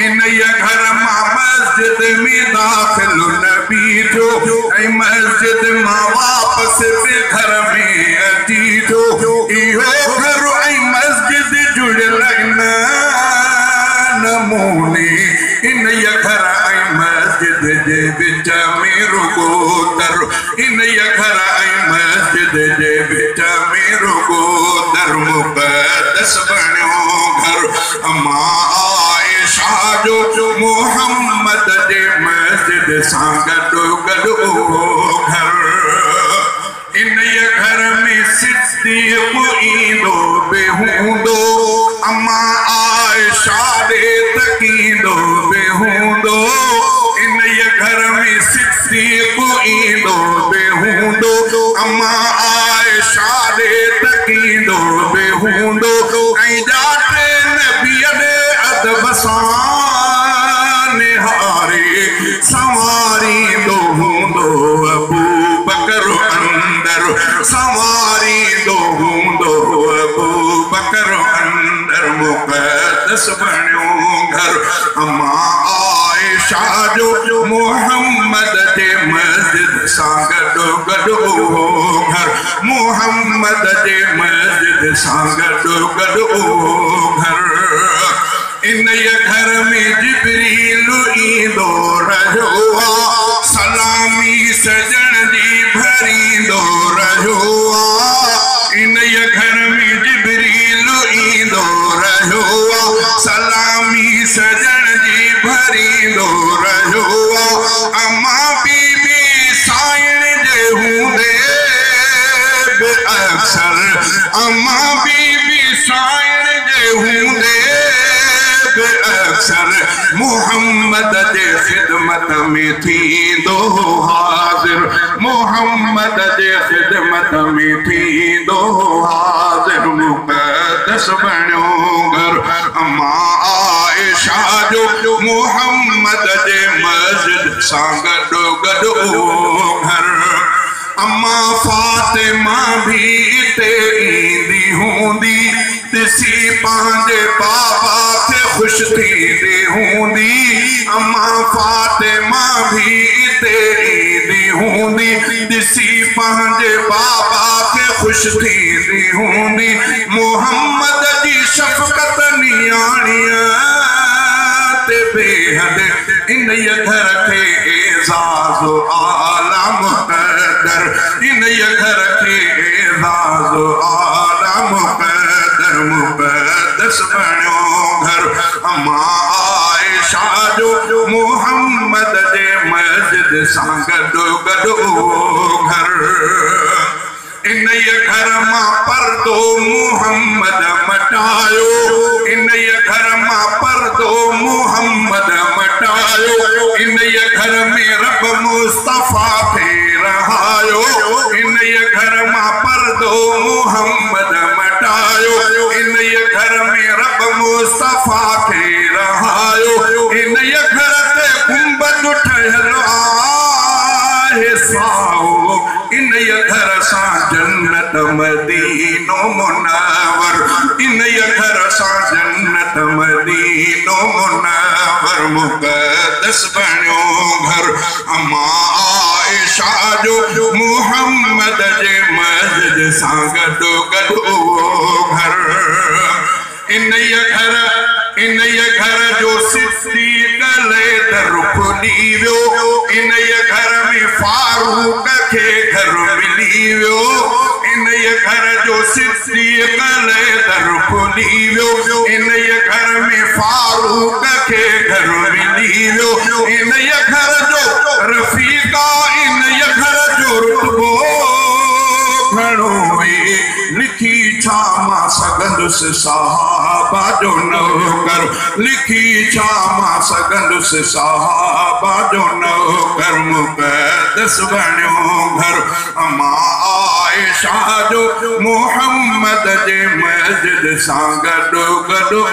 इन घर मां मस्जिद में दाखिल नबी जो ऐं मस्जिद मां वापसि बि घर में अची जो इहो घर ऐं मस्जिद जुड़ियल नमूने इन घर ऐं मस्जिद जे विच में रुगो दर इन घर ऐं मस्जिद जे विच में रुगो दर मुक़द्दस बणियो घर अम्मा आयशा जो मोहम्मद जे मस्जिद सां गॾो गॾु घर इन घर में सिद्दीक़ ईंदो बि हूंदो अम्मा आयशा ॾे तकींदो बि हूंदो इन घर में सिद्दीक़ ईंदो बि हूंदो अम्मा आयशा ॾे तकींदो बि हूंदो ऐं ॼाटे नबीअ ॾे अदब सां निहारे संवारींदो हूंदो अबू बकर अंदर संवारींदो हूंदो अबू बकर अंदर मुक़द्दस बणियो घर अम्मा आयशा जो मोहम्मद जे मस्जिद सां गॾो गॾु घर मोहम्मद जे मस्जिद सां गॾो गॾु घर इन घर में जिब्रील ईंदो रहियो सलामी सजण जी भरींदो रहियो इन घर में जिब्रील ईंदो रहियो सलामी सजण जी भरींदो रहियो अम्मा बीबी साइण जे हूंदे बि अक्सर अम्मा बीबी साइण जे हूंदे अक्सर मोहम्मद जे ख़िदमत में थींदो हाज़िर मोहम्मद जे ख़िदमत में थींदो हाज़िर मुक़द्दस बणियो घर अम्मा आयशा जो मोहम्मद जे मस्जिद सां गॾो गॾु घर अम्मा फातिमा भी इते ईंदी हूंदी ॾिसी पंहिंजे बाबा खे ख़ुशि थींदी हूंदी अम्मा फातिमा भी इते ईंदी हूंदी ॾिसी पंहिंजे बाबा खे ख़ुशि थींदी हूंदी मुहम्मद जी शफ़क़त नियाणीअ ते बेहद इन घर खे एज़ाज़ आला मुक़द्दर इन घर खे एज़ाज़ आला मुक़द्दर मुक़द्दस बणियो घर अम्मा आयशा जो मोहम्मद जे मस्जिद सां गॾो गॾु घर इन घर मां पर्दो मुहम्मद मटायो इन घर मां पर्दो मुहम्मद मटायो इन घर में रब मुस्तफा थे रहायो इन घर मां पर्दो मुहम्मद मटायो इन घर में रब मुस्तफा थे रहायो इन घर ते गुंबद ठहियल आहे साओ इन घर सां जन्नत मदीनो मुनव्वर इन घर सां जन्नत मदीनो मुनव्वर मुक़द्दस बणियो घर अम्मा आयशा जो मुहम्मद जे मस्जिद सां गॾो गॾु घर इन घर जो सिद्दीक़ लेदर खुली वियो इन घर में फारूक खे घर मिली वियो इन घर जो सिद्दीक़ लेदर खुली वियो इन घर में फारूक खे घर मिली वियो इन घर जो रफ़ीक़ा इन घर जो रुतबो घणो लिखी छा मां सघंदुसि सहाबा जो नौकर लिखी छा मां सघंदुसि सहाबा जो नौकर मुक़द्दस बणियो घर अम्मा आयशा जो मोहम्मद जे मस्जिद सां गॾो गॾु